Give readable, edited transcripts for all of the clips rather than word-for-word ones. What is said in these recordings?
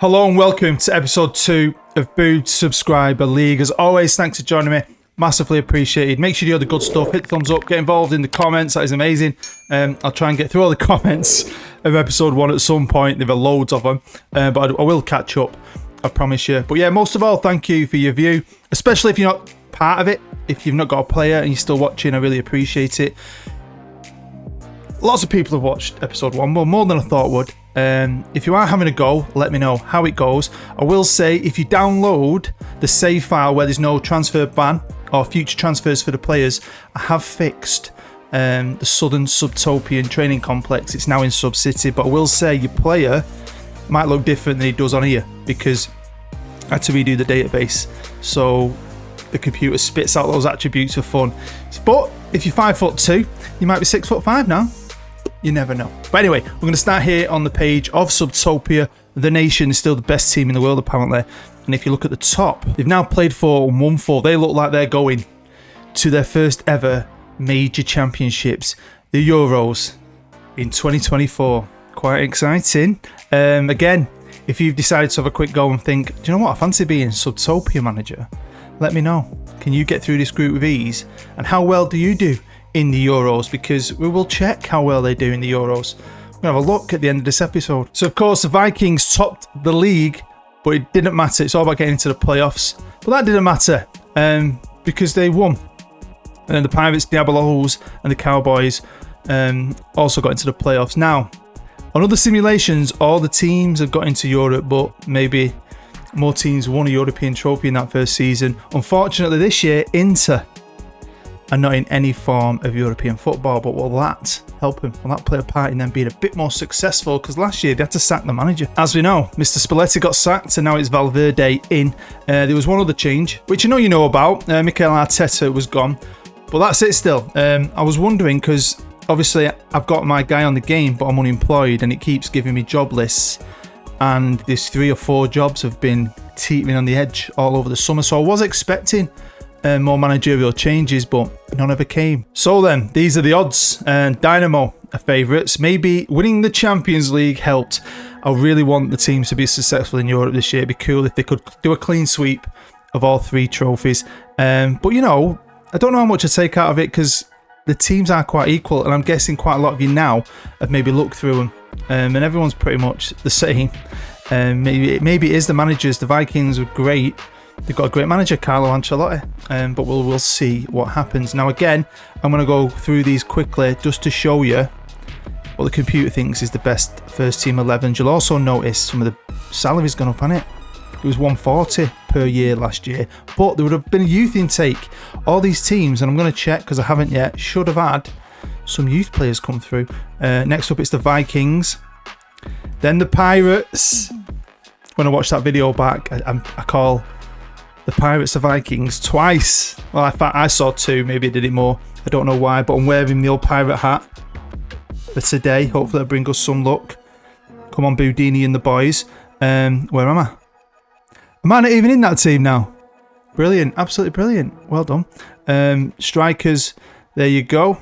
Hello and welcome to episode 2 of Booed Subscriber League. As always, thanks for joining me. Massively appreciated. Make sure you do the good stuff. Hit the thumbs up. Get involved in the comments. That is amazing. I'll try and get through all the comments of episode 1 at some point. There are loads of them. But I will catch up. I promise you. But yeah, most of all, thank you for your view. Especially if you're not part of it. If you've not got a player and you're still watching, I really appreciate it. Lots of people have watched episode 1. Well, more than I thought would. If you are having a go, let me know how it goes. I will say, if you download the save file where there's no transfer ban or future transfers for the players, I have fixed the Southern Subtopian training complex. It's now in Sub City, but I will say your player might look different than he does on here because I had to redo the database, so the computer spits out those attributes for fun. But if you're 5'2", you might be 6'5" now. You never know. But anyway, we're going to start here on the page of Subtopia. The Nation is still the best team in the world, apparently. And if you look at the top, they've now played 4 and won 4. They look like they're going to their first ever major championships, the Euros, in 2024. Quite exciting. Again, if you've decided to have a quick go and think, do you know what, I fancy being Subtopia manager, let me know. Can you get through this group with ease? And how well do you do in the Euros? Because we will check how well they do in the Euros. We're going to have a look at the end of this episode. So of course the Vikings topped the league, but it didn't matter. It's all about getting into the playoffs. But that didn't matter because they won. And then the Pirates, Diabolos and the Cowboys also got into the playoffs. Now, on other simulations, all the teams have got into Europe, but maybe more teams won a European trophy in that first season. Unfortunately this year, Inter are not in any form of European football, but will that help him? Will that play a part in them being a bit more successful? Because last year they had to sack the manager. As we know, Mr. Spalletti got sacked and now it's Valverde in. There was one other change, which you know about. Mikel Arteta was gone, but that's it still. I was wondering, because obviously I've got my guy on the game, but I'm unemployed and it keeps giving me job lists. And these 3 or 4 jobs have been teetering on the edge all over the summer. So I was expecting more managerial changes, but none ever came. So then, these are the odds. Dynamo are favourites. Maybe winning the Champions League helped. I really want the teams to be successful in Europe this year. It'd be cool if they could do a clean sweep of all 3 trophies. But I don't know how much I take out of it because the teams are quite equal, and I'm guessing quite a lot of you now have maybe looked through them, and everyone's pretty much the same. Maybe it is the managers. The Vikings were great. They've got a great manager, Carlo Ancelotti, but we'll see what happens. Now again, I'm going to go through these quickly just to show you what the computer thinks is the best first team 11. You'll also notice some of the salaries gone up on it. It was 140 per year last year, but there would have been a youth intake. All these teams, and I'm going to check because I haven't yet, should have had some youth players come through. Next up, it's the Vikings. Then the Pirates. When I watch that video back, I call the Pirates the Vikings twice. Well, I saw 2, maybe I did it more. I don't know why, but I'm wearing the old pirate hat for today. Hopefully it'll bring us some luck. Come on, Boudini and the boys. Where am I? Am I not even in that team now? Brilliant, absolutely brilliant. Well done. Strikers, there you go.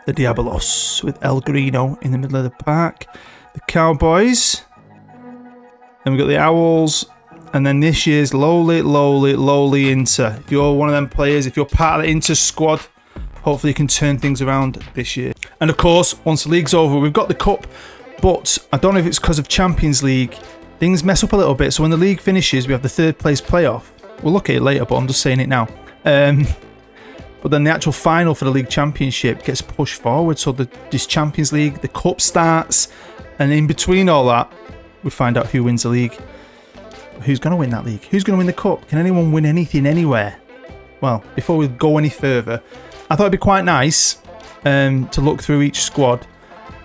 The Diabolos with El Grino in the middle of the park. The Cowboys. Then we've got the Owls. And then this year's lowly Inter. If you're one of them players, if you're part of the Inter squad, hopefully you can turn things around this year. And of course, once the league's over, we've got the cup. But I don't know if it's because of Champions League, things mess up a little bit. So when the league finishes, we have the 3rd place playoff. We'll look at it later, but I'm just saying it now. But then the actual final for the league championship gets pushed forward. So this Champions League, the cup starts. And in between all that, we find out who wins the league. Who's going to win that league? Who's going to win the cup? Can anyone win anything anywhere? Well, before we go any further, I thought it'd be quite nice to look through each squad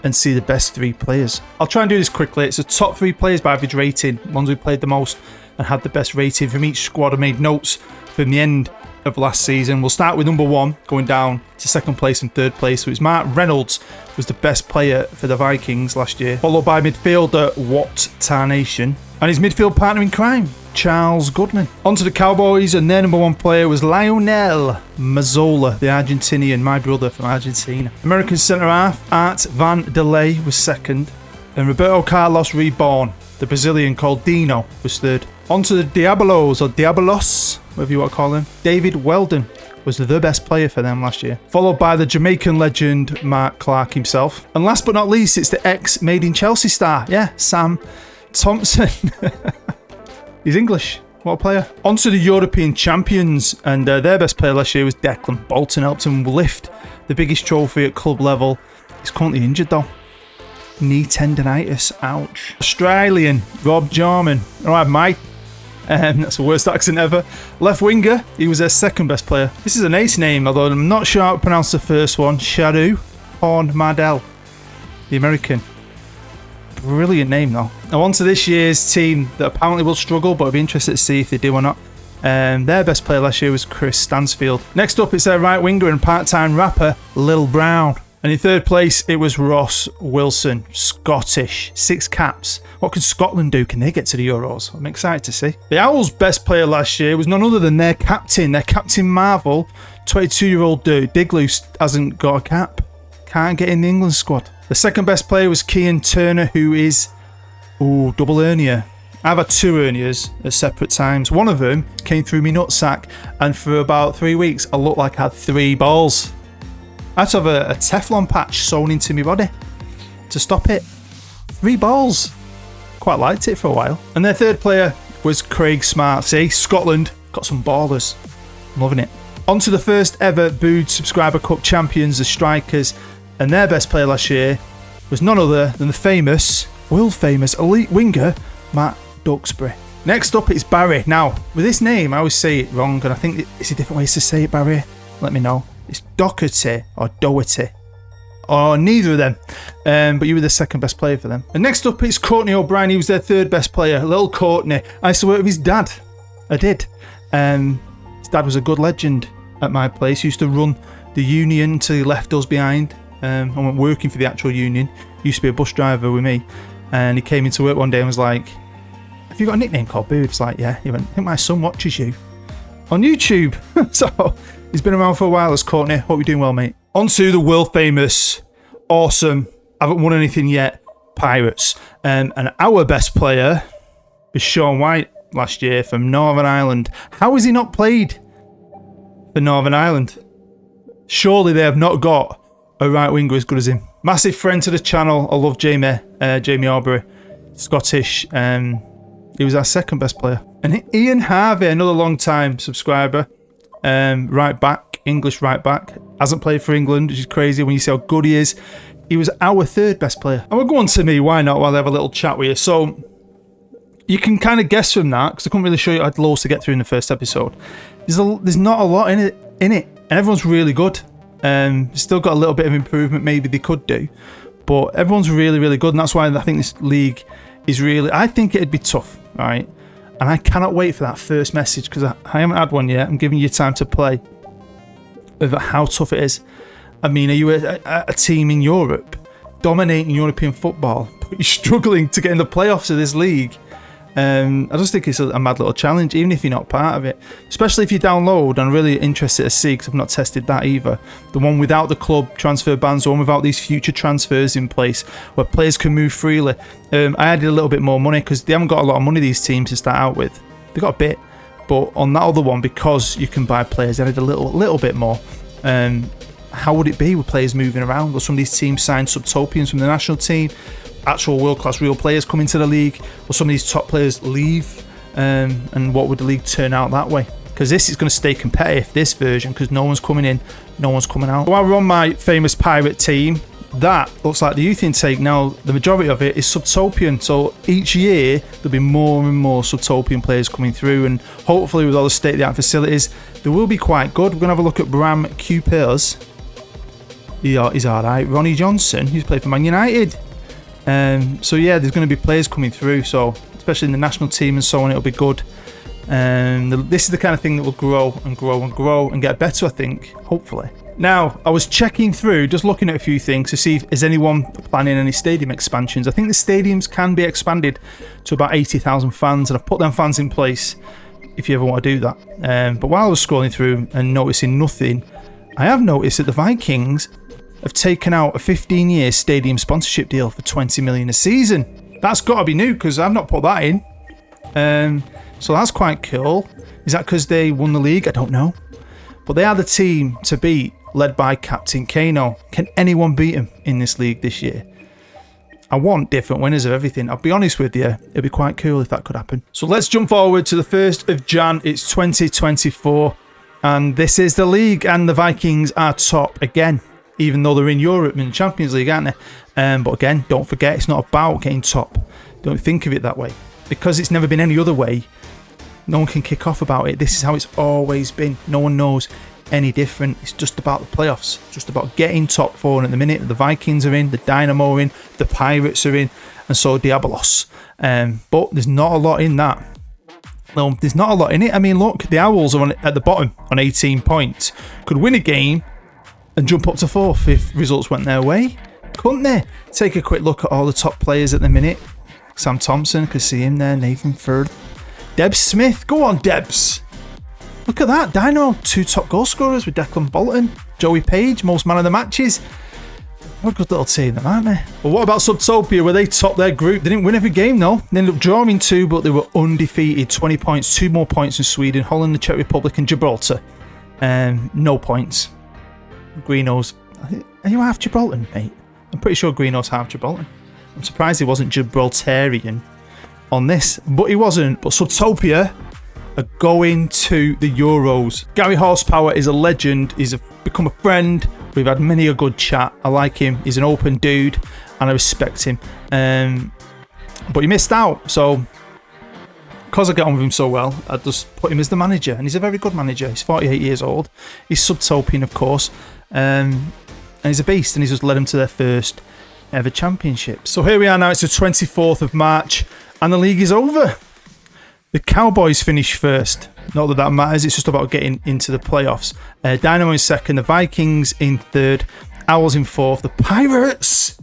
and see the best 3 players. I'll try and do this quickly. It's the top 3 players by average rating, ones who played the most and had the best rating from each squad. I made notes from the end of last season. We'll start with number 1, going down to 2nd place and 3rd place. So it's Mark Reynolds was the best player for the Vikings last year, followed by midfielder Wat Tarnation and his midfield partner in crime, Charles Goodman. On to the Cowboys, and their number 1 player was Lionel Mazzola, the Argentinian, my brother from Argentina. American centre-half Art Van der Ley was 2nd, and Roberto Carlos Reborn The Brazilian called Dino was third. On to the Diabolos, or Diabolos, whatever you want to call him. David Weldon was the best player for them last year. Followed by the Jamaican legend Mark Clark himself. And last but not least, it's the ex-Made in Chelsea star. Yeah, Sam Thompson. He's English. What a player. On to the European champions, and their best player last year was Declan Bolton. Helped him lift the biggest trophy at club level. He's currently injured though. Knee tendonitis. Ouch. Australian Rob Jarman. Alright, Mike. That's the worst accent ever. Left winger, he was their second best player. This is an ace name, although I'm not sure how to pronounce the first one. Sharu Horn Mardell, the American. Brilliant name though. Now on to this year's team that apparently will struggle, but I'll be interested to see if they do or not. Their best player last year was Chris Stansfield. Next up, it's their right winger and part-time rapper, Lil Brown. And in third place, it was Ross Wilson, Scottish, 6 caps. What can Scotland do? Can they get to the Euros? I'm excited to see. The Owls' best player last year was none other than their Captain Marvel, 22-year-old Digley, hasn't got a cap. Can't get in the England squad. The second best player was Kian Turner, who is, double hernia. I've had 2 hernias at separate times. One of them came through my nutsack, and for about 3 weeks, I looked like I had 3 balls. I had to have a Teflon patch sewn into my body to stop it. 3 balls. Quite liked it for a while. And their third player was Craig Smart. See, Scotland got some ballers. I'm loving it. On to the first ever Booed Subscriber Cup champions, the Strikers. And their best player last year was none other than the world famous elite winger, Matt Duxbury. Next up, it's Barry. Now, with this name, I always say it wrong, and I think it's a different way to say it, Barry. Let me know. It's Doherty or Doherty, or neither of them, but you were the second best player for them. And next up, it's Courtney O'Brien. He was their third best player. Little Courtney. I used to work with his dad. I did. His dad was a good legend at my place. He used to run the union until he left us behind. I went working for the actual union. He used to be a bus driver with me, and he came into work one day and was like, "Have you got a nickname called Boo?" It's like, "Yeah." He went, "I think my son watches you on YouTube." So he's been around for a while as Courtney. Hope you're doing well, mate. On to the world famous, awesome, haven't won anything yet, Pirates. And our best player was Sean White last year from Northern Ireland. How has he not played for Northern Ireland? Surely they have not got a right winger as good as him. Massive friend to the channel. I love Jamie Aubrey. Scottish. He was our second best player. And Ian Harvey, another long time subscriber. Right back, English right back. Hasn't played for England, which is crazy when you see how good he is. He was our third best player. And we'll go on to me, why not, while I have a little chat with you. So, you can kind of guess from that, because I couldn't really show you, I had loads to get through in the first episode. There's not a lot in it, and everyone's really good. Still got a little bit of improvement maybe they could do, but everyone's really, really good, and that's why I think this league is really, I think it'd be tough, right? And I cannot wait for that first message, because I haven't had one yet. I'm giving you time to play of how tough it is. I mean, are you a team in Europe dominating European football, but you're struggling to get in the playoffs of this league? I just think it's a mad little challenge, even if you're not part of it. Especially if you download, and I'm really interested to see, because I've not tested that either, the one without the club transfer bans, the one without these future transfers in place, where players can move freely. I added a little bit more money, because they haven't got a lot of money, these teams, to start out with. They got a bit, but on that other one, because you can buy players, I added a little bit more. How would it be with players moving around? Will some of these teams sign subtopians from the national team? Actual world-class real players come into the league? Will some of these top players leave? And what would the league turn out that way? Because this is going to stay competitive, this version, because no one's coming in, no one's coming out. While we're on my famous pirate team, that looks like the youth intake. Now, the majority of it is subtopian, so each year there'll be more and more subtopian players coming through, and hopefully with all the state-of-the-art facilities, they will be quite good. We're going to have a look at Bram Cupers. He's alright. Ronnie Johnson, who's played for Man United. So yeah, there's going to be players coming through, so especially in the national team and so on, it'll be good. This is the kind of thing that will grow and grow and grow and get better, I think, hopefully. Now, I was checking through, just looking at a few things to see if is anyone planning any stadium expansions. I think the stadiums can be expanded to about 80,000 fans, and I've put them fans in place if you ever want to do that. But while I was scrolling through and noticing nothing, I have noticed that the Vikings have taken out a 15-year stadium sponsorship deal for $20 million a season. That's got to be new because I've not put that in. So that's quite cool. Is that because they won the league? I don't know. But they are the team to beat, led by Captain Kano. Can anyone beat him in this league this year? I want different winners of everything. I'll be honest with you, it'd be quite cool if that could happen. So let's jump forward to the 1st of Jan. It's 2024. And this is the league. And the Vikings are top again, even though they're in Europe in the Champions League, aren't they? But again, don't forget, it's not about getting top. Don't think of it that way. Because it's never been any other way, no one can kick off about it. This is how it's always been. No one knows any different. It's just about the playoffs. It's just about getting top 4. And at the minute, the Vikings are in, the Dynamo are in, the Pirates are in, and so Diabolos. But there's not a lot in that. No, there's not a lot in it. I mean, look, the Owls are at the bottom on 18 points. Could win a game and jump up to 4th if results went their way. Couldn't they? Take a quick look at all the top players at the minute. Sam Thompson, could see him there. Nathan Firth. Deb Smith. Go on, Debs. Look at that. Dynamo, 2 top goal scorers with Declan Bolton. Joey Page, most man of the matches. What a good little team, them, aren't they? But what about Subtopia, where they topped their group? They didn't win every game, though. They ended up drawing 2, but they were undefeated. 20 points, 2 more points than Sweden, Holland, the Czech Republic, and Gibraltar. No points. Greenos. Are you half Gibraltar, mate? I'm pretty sure Greenos half Gibraltar. I'm surprised he wasn't Gibraltarian on this, but he wasn't. But Subtopia are going to the Euros. Gary Horsepower is a legend. He's become a friend. We've had many a good chat. I like him. He's an open dude, and I respect him. But he missed out. So, because I get on with him so well, I just put him as the manager, and he's a very good manager. He's 48 years old. He's Subtopian, of course, and he's a beast. And he's just led him to their first ever championship. So here we are now. It's the 24th of March, and the league is over. The Cowboys finished first. Not that matters. It's just about getting into the playoffs. Dynamo in second. The Vikings in third. Owls in fourth. The Pirates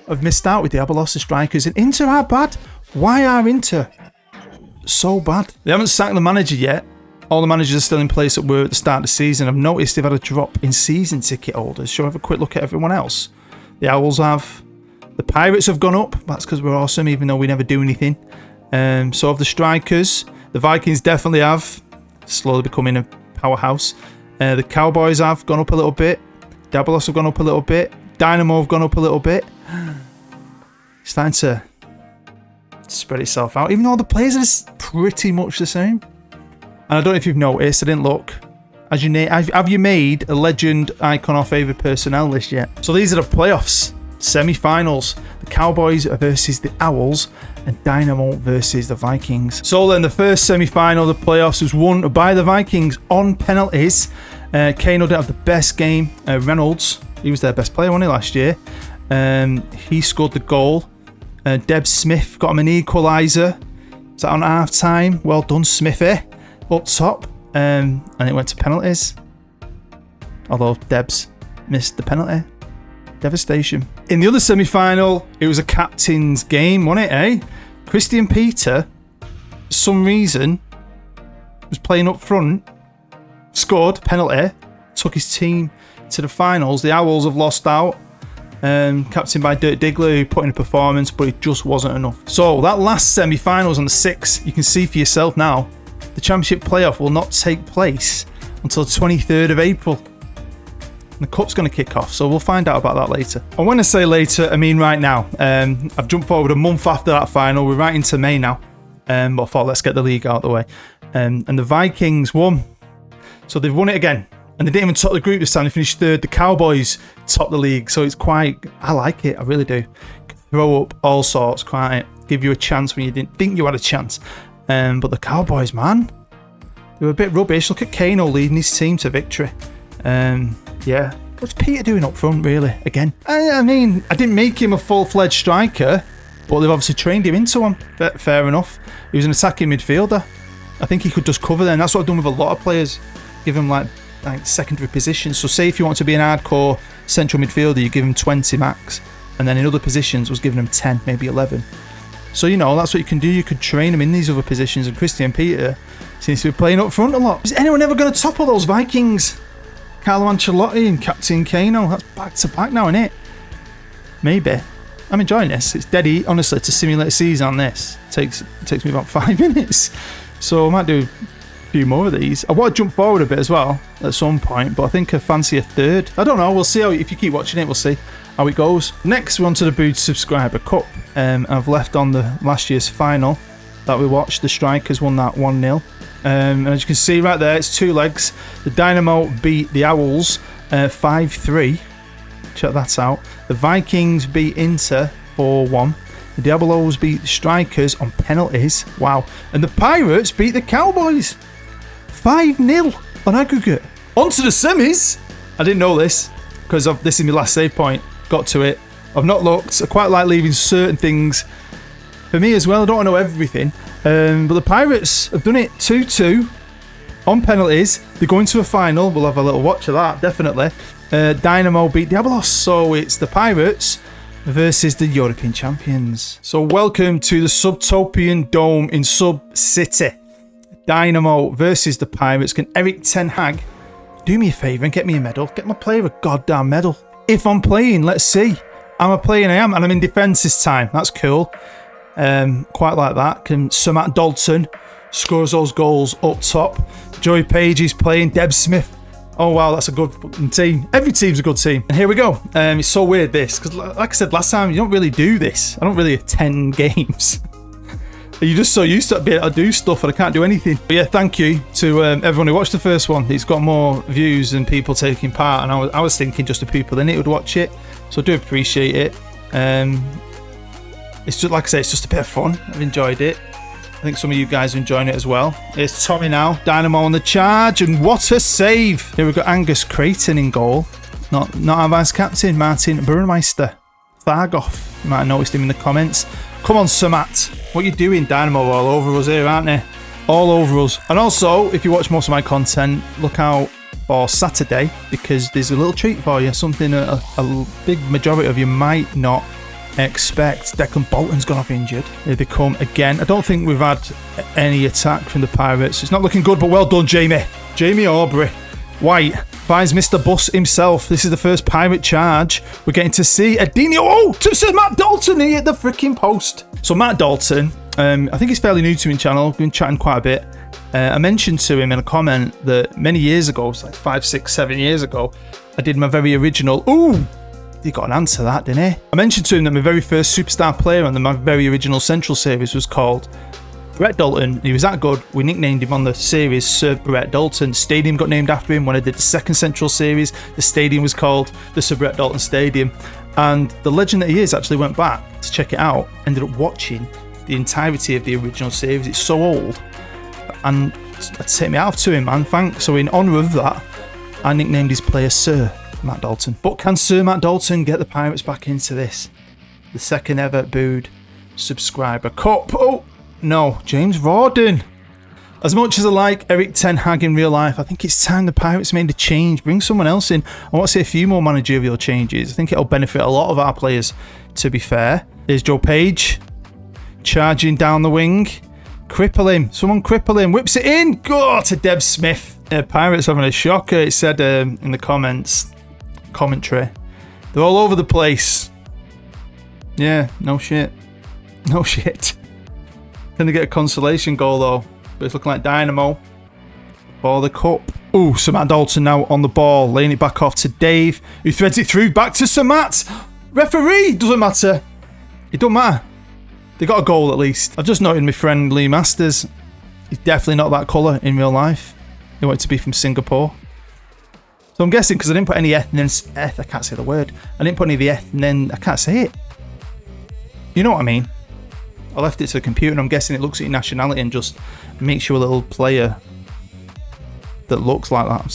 have missed out with the Diabolos strikers. And Inter are bad. Why are Inter so bad? They haven't sacked the manager yet. All the managers are still in place that were at the start of the season. I've noticed they've had a drop in season ticket holders. Shall I have a quick look at everyone else? The Owls have. The Pirates have gone up. That's because we're awesome, even though we never do anything. So have the strikers. The Vikings definitely have. Slowly becoming a powerhouse. The Cowboys have gone up a little bit. Diabolos have gone up a little bit. Dynamo have gone up a little bit. It's starting to spread itself out. Even though the players are pretty much the same. And I don't know if you've noticed, I didn't look. Have you made a legend, icon, or favourite personnel list yet? So these are the playoffs. Semi-finals. The Cowboys versus the Owls, and Dynamo versus the Vikings. So then the first semi-final of the playoffs was won by the Vikings on penalties. Kano didn't have the best game. Reynolds, he was their best player, wasn't he, last year? He scored the goal. Deb Smith got him an equaliser. Is that on half time? Well done, Smithy. Up top. And it went to penalties. Although Debs missed the penalty. Devastation. In the other semi-final, it was a captain's game, wasn't it, eh? Christian Peter, for some reason, was playing up front, scored penalty, took his team to the finals. The Owls have lost out. Captained by Dirk Diggler, who put in a performance, but it just wasn't enough. So that last semi-final was on the 6th. You can see for yourself now, the championship playoff will not take place until the 23rd of April. The cup's going to kick off, so we'll find out about that later. And when I say later, I mean right now. I've jumped forward a month after that final. We're right into May now. But I thought, let's get the league out of the way. And the Vikings won. So they've won it again. And they didn't even top the group this time. They finished third. The Cowboys topped the league. So it's quite... I like it. I really do. Throw up all sorts, quite give you a chance when you didn't think you had a chance. But the Cowboys, man, they were a bit rubbish. Look at Kano leading his team to victory. Yeah. What's Peter doing up front, really, again? I mean, I didn't make him a full-fledged striker, but they've obviously trained him into one. Fair enough. He was an attacking midfielder. I think he could just cover them. That's what I've done with a lot of players. Give them, like secondary positions. So say if you want to be an hardcore central midfielder, you give him 20 max. And then in other positions, was giving him 10, maybe 11. So, you know, that's what you can do. You could train him in these other positions. And Christian Peter seems to be playing up front a lot. Is anyone ever going to topple those Vikings? Carlo Ancelotti and Captain Kano. That's back to back now, isn't it? Maybe. I'm enjoying this. It's deady, honestly, to simulate a season on this. It takes me about 5 minutes. So I might do a few more of these. I want to jump forward a bit as well at some point, but I think I fancy a third. I don't know. We'll see how, if you keep watching it, we'll see how it goes. Next, we're on to the Booed Subscriber Cup. I've left on the last year's final that we watched. The Strikers won that 1-0. And as you can see right there, it's 2 legs. The Dynamo beat the Owls 5-3. Check that out. The Vikings beat Inter 4-1. The Diabolos beat the Strikers on penalties. Wow. And the Pirates beat the Cowboys 5-0 on aggregate. On to the semis. I didn't know this because this is my last save point. Got to it. I've not looked. I quite like leaving certain things for me as well. I don't want to know everything. But the Pirates have done it 2-2 on penalties. They're going to a final. We'll have a little watch of that, definitely. Dynamo beat Diabolos. So it's the Pirates versus the European champions. So welcome to the Subtopian Dome in Sub City. Dynamo versus the Pirates. Can Erik ten Hag do me a favour and get me a medal? Get my player a goddamn medal. If I'm playing, let's see. I'm a player, I am, and I'm in defence this time. That's cool. Quite like that. Can Sir Matt Dalton scores those goals up top? Joey Page is playing. Deb Smith. Oh wow, that's a good team. Every team's a good team. And here we go. It's so weird this, because like I said last time, you don't really do this. I don't really attend games. You're just so used to being able to do stuff and I can't do anything. But yeah, thank you to everyone who watched the first one. It's got more views than people taking part, and I was thinking just the people in it would watch it. So I do appreciate it. It's just, like I say, it's just a bit of fun. I've enjoyed it. I think some of you guys are enjoying it as well. It's Tommy now. Dynamo on the charge, and what a save. Here we've got Angus Creighton in goal. Not our vice captain, Martin Burmeister. Thargoff. You might have noticed him in the comments. Come on, Sir Matt. What are you doing? Dynamo all over us here, aren't they? All over us. And also, if you watch most of my content, look out for Saturday, because there's a little treat for you. Something a big majority of you might not expect. Declan Bolton's gone off injured. Here they come again. I don't think we've had any attack from the Pirates. It's not looking good, but well done, Jamie. Jamie Aubrey. White finds Mr. Bus himself. This is the first Pirate charge. We're getting to see Adinio. Oh, to Matt Dalton. He hit the freaking post. So Matt Dalton, I think he's fairly new to my channel. We've been chatting quite a bit. I mentioned to him in a comment that many years ago, it's like 5, 6, 7 years ago, I did my very original. Ooh, he got an answer to that, didn't he? I mentioned to him that my very first superstar player on my very original Central series was called Brett Dalton. He was that good. We nicknamed him on the series Sir Brett Dalton. Stadium got named after him. When I did the second Central series, the stadium was called the Sir Brett Dalton Stadium. And the legend that he is actually went back to check it out. Ended up watching the entirety of the original series. It's so old. And I'd take me out to him, man. Thanks. So in honour of that, I nicknamed his player Sir Matt Dalton. But can Sir Matt Dalton get the Pirates back into this? The second ever Booed Subscriber Cup. Oh, no. James Rawdon. As much as I like Erik ten Hag in real life, I think it's time the Pirates made a change. Bring someone else in. I want to see a few more managerial changes. I think it'll benefit a lot of our players, to be fair. Here's Joe Page. Charging down the wing. Cripple him. Someone cripple him. Whips it in. Go to Deb Smith. Pirates having a shocker. It said in the commentary. They're all over the place. Yeah, no shit. No shit. Can they get a consolation goal though? But it's looking like Dynamo for the cup. Ooh, Sir Matt Dalton now on the ball. Laying it back off to Dave, who threads it through back to Sir Matt. Referee. Doesn't matter. It don't matter. They got a goal at least. I've just noted my friend Lee Masters. He's definitely not that colour in real life. He wanted to be from Singapore. So I'm guessing because I didn't put any I can't say the word. I didn't put any of the and then I can't say it. You know what I mean? I left it to the computer and I'm guessing it looks at your nationality and just makes you a little player that looks like that, I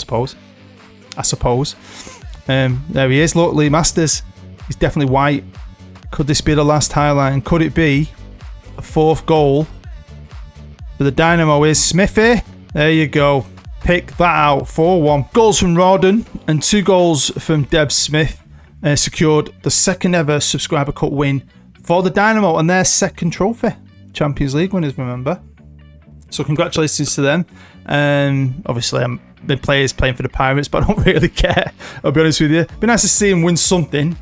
suppose. There he is. Look, Lee Masters. He's definitely white. Could this be the last highlight? And could it be a fourth goal for the Dynamo? Is Smithy? There you go. Pick that out. 4-1. Goals from Rawdon and 2 goals from Deb Smith secured the second ever Subscriber Cup win for the Dynamo and their second trophy. Champions League winners, remember. So congratulations to them. Obviously, I'm the players playing for the Pirates, but I don't really care. I'll be honest with you. It'd be nice to see them win something.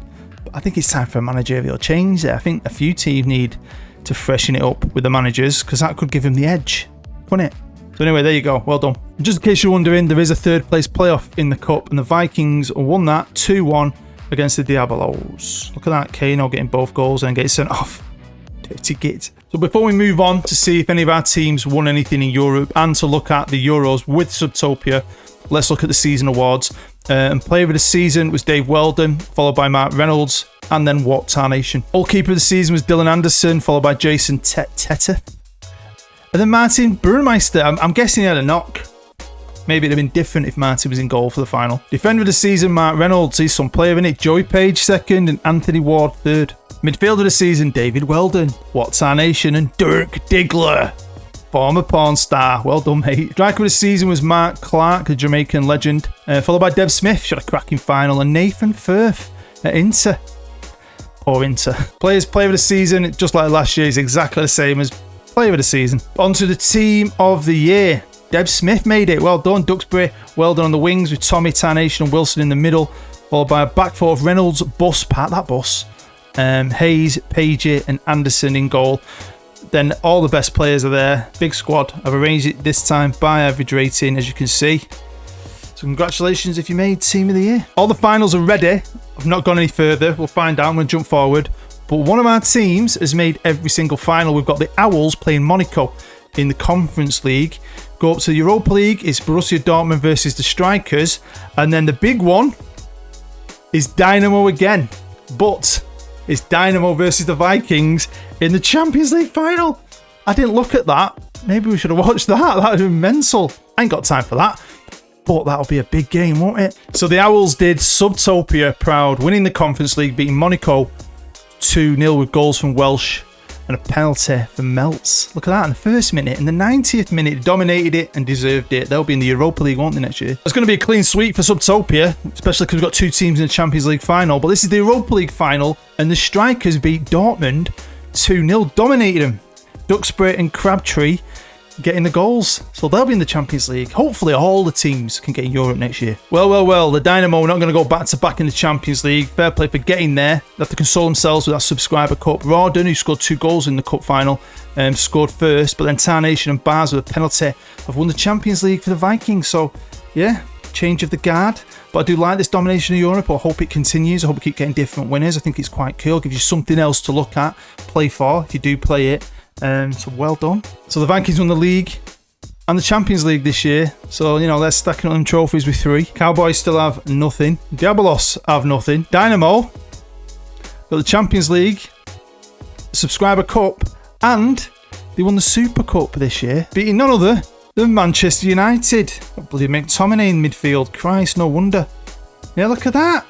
I think it's time for a managerial change there. I think a few teams need to freshen it up with the managers, because that could give them the edge, couldn't it? So anyway, there you go. Well done. Just in case you're wondering, there is a third place playoff in the cup, and the Vikings won that 2-1 against the Diabolos. Look at that, Kano getting both goals and getting sent off. Dirty git. So before we move on to see if any of our teams won anything in Europe and to look at the Euros with Subtopia, let's look at the season awards. And player of the season was Dave Weldon, followed by Mark Reynolds, and then What Tarnation. Goalkeeper of the season was Dylan Anderson, followed by Jason Teta. And then Martin Burmeister. I'm guessing he had a knock. Maybe it'd have been different if Martin was in goal for the final. Defender of the season, Mark Reynolds. He's some player in it. Joey Page second and Anthony Ward third. Midfielder of the season, David Weldon. What Tarnation and Dirk Diggler, former porn star. Well done, mate. Striker of the season was Mark Clark, the Jamaican legend. Followed by Dev Smith, shot a cracking final, and Nathan Firth at Inter. Poor Inter. Player of the season, just like last year, is exactly the same as player of the season. On to the team of the year. Dev Smith made it. Well done. Duxbury, well done on the wings with Tommy, Tarnation and Wilson in the middle. Followed by a back four of Reynolds, Bus, Pat that Bus. Hayes, Page and Anderson in goal. Then all the best players are there. Big squad. I've arranged it this time by average rating, as you can see. So congratulations if you made team of the year. All the finals are ready. I've not gone any further. We'll find out. I'm going to jump forward. But one of our teams has made every single final. We've got the Owls playing Monaco in the Conference League. Go up to the Europa League. It's Borussia Dortmund versus the Strikers. And then the big one is Dynamo again. But it's Dynamo versus the Vikings in the Champions League final. I didn't look at that. Maybe we should have watched that. That would have been mental. I ain't got time for that. But that'll be a big game, won't it? So the Owls did Subtopia proud, winning the Conference League, beating Monaco 2-0 with goals from Welsh and a penalty from Meltz. Look at that in the first minute. In the 90th minute, they dominated it and deserved it. They'll be in the Europa League, won't they, next year? It's going to be a clean sweep for Subtopia, especially because we've got two teams in the Champions League final. But this is the Europa League final, and the Strikers beat Dortmund 2-0, dominated them. Duxbury and Crabtree getting the goals. So they'll be in the Champions League. Hopefully all the teams can get in Europe next year. Well, the Dynamo are not going to go back-to-back in the Champions League. Fair play for getting there. They have to console themselves with that subscriber cup. Rawdon, who scored 2 goals in the cup final, scored first. But then Tarnation and Bars with a penalty have won the Champions League for the Vikings. So, yeah, change of the guard. But I do like this domination of Europe. I hope it continues. I hope we keep getting different winners. I think it's quite cool. It gives you something else to look at, play for, if you do play it. So well done. So the Vikings won the league and the Champions League this year. So, they're stacking on them trophies with 3. Cowboys still have nothing. Diabolos have nothing. Dynamo got the Champions League, Subscriber Cup, and they won the Super Cup this year, beating none other than Manchester United. Got bloody McTominay in midfield. Christ, no wonder. Yeah, look at that.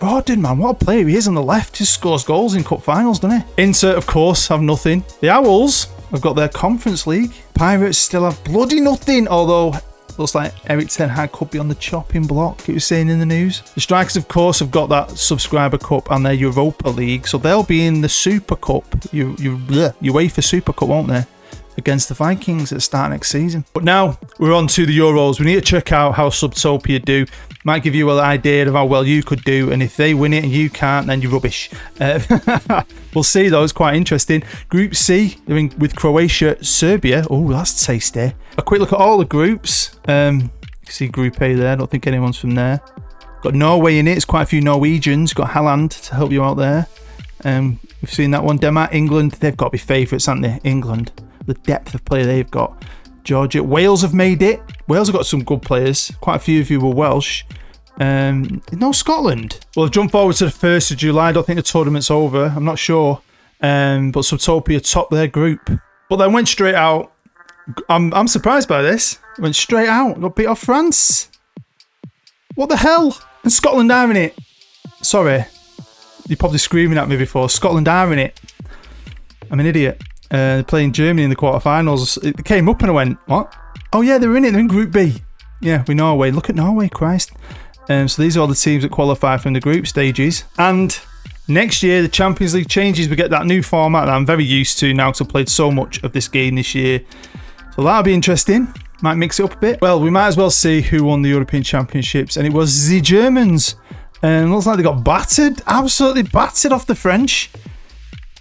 Rawdon, man, what a player he is on the left. Just scores goals in cup finals, doesn't he? Inter, of course, have nothing. The Owls have got their Conference League. Pirates still have bloody nothing, although looks like Eric Ten Hag could be on the chopping block, he was saying in the news. The Strikers, of course, have got that Subscriber Cup and their Europa League, so they'll be in the Super Cup, UEFA Super Cup, won't they? Against the Vikings at the start of next season. But now we're on to the Euros. We need to check out how Subtopia do. Might give you an idea of how well you could do, and if they win it and you can't, then you're rubbish. We'll see though. It's quite interesting. Group C, they're in with Croatia, Serbia. Oh, that's tasty. A quick look at all the groups. You see Group A there. I don't think anyone's from there. Got Norway in it. It's quite a few Norwegians. Got Haaland to help you out there. We've seen that one. Denmark, England. They've got to be favourites, haven't they? England. The depth of play they've got. Georgia, Wales have made it. Wales have got some good players. Quite a few of you were Welsh. No, Scotland. Well, I've jumped forward to the 1st of July. I don't think the tournament's over. I'm not sure. But Subtopia topped their group. But then went straight out. I'm surprised by this. Went straight out. Got beat off France. What the hell? And Scotland are in it. Sorry. You're probably screaming at me before. Scotland are in it. I'm an idiot. They're playing Germany in the quarterfinals. It came up and I went, what? Oh yeah, they're in it. They're in Group B. Yeah, we Norway. Look at Norway, Christ. So these are all the teams that qualify from the group stages. And next year, the Champions League changes. We get that new format that I'm very used to now because I've played so much of this game this year. So that'll be interesting. Might mix it up a bit. Well, we might as well see who won the European Championships. And it was the Germans. And looks like they got battered. Absolutely battered off the French.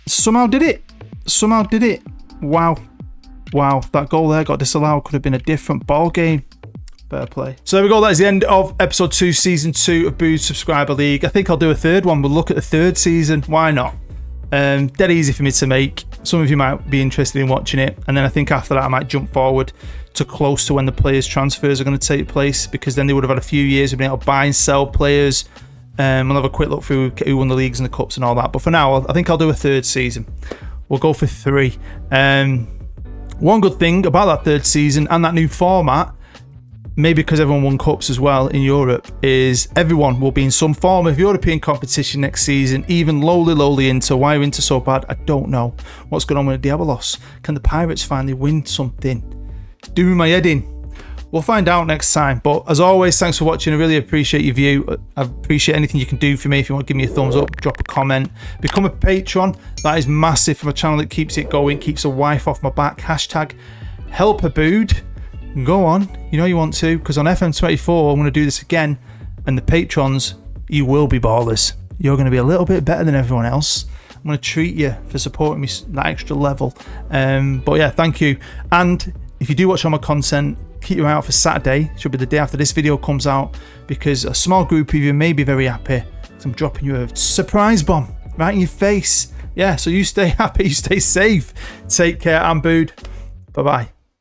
Somehow did it. Somehow did it. Wow. Wow. That goal there got disallowed. Could have been a different ball game. Fair play. So there we go. That is the end of episode 2, season 2 of Booed Subscriber League. I think I'll do a third one. We'll look at the third season. Why not? Dead easy for me to make. Some of you might be interested in watching it. And then I think after that, I might jump forward to close to when the players' transfers are going to take place, because then they would have had a few years of being able to buy and sell players. We'll have a quick look through who won the leagues and the cups and all that. But for now, I think I'll do a third season. We'll go for 3. One good thing about that third season and that new format, maybe because everyone won cups as well in Europe, is everyone will be in some form of European competition next season, even lowly into. Why are Inter so bad? I don't know. What's going on with Diabolos? Can the Pirates finally win something? Do my head in. We'll find out next time. But as always, thanks for watching. I really appreciate your view. I appreciate anything you can do for me. If you want to give me a thumbs up, drop a comment. Become a patron. That is massive for my channel. That keeps it going, keeps a wife off my back. Hashtag help a Booed. Go on, you know you want to, because on FM24 I'm going to do this again, and the patrons, you will be ballers. You're going to be a little bit better than everyone else. I'm going to treat you for supporting me that extra level. But yeah, thank you. And if you do watch all my content, keep your eye out for Saturday. Should be the day after this video comes out, because a small group of you may be very happy. I'm dropping you a surprise bomb right in your face. Yeah, so you stay happy, you stay safe. Take care. I'm Booed. Bye bye.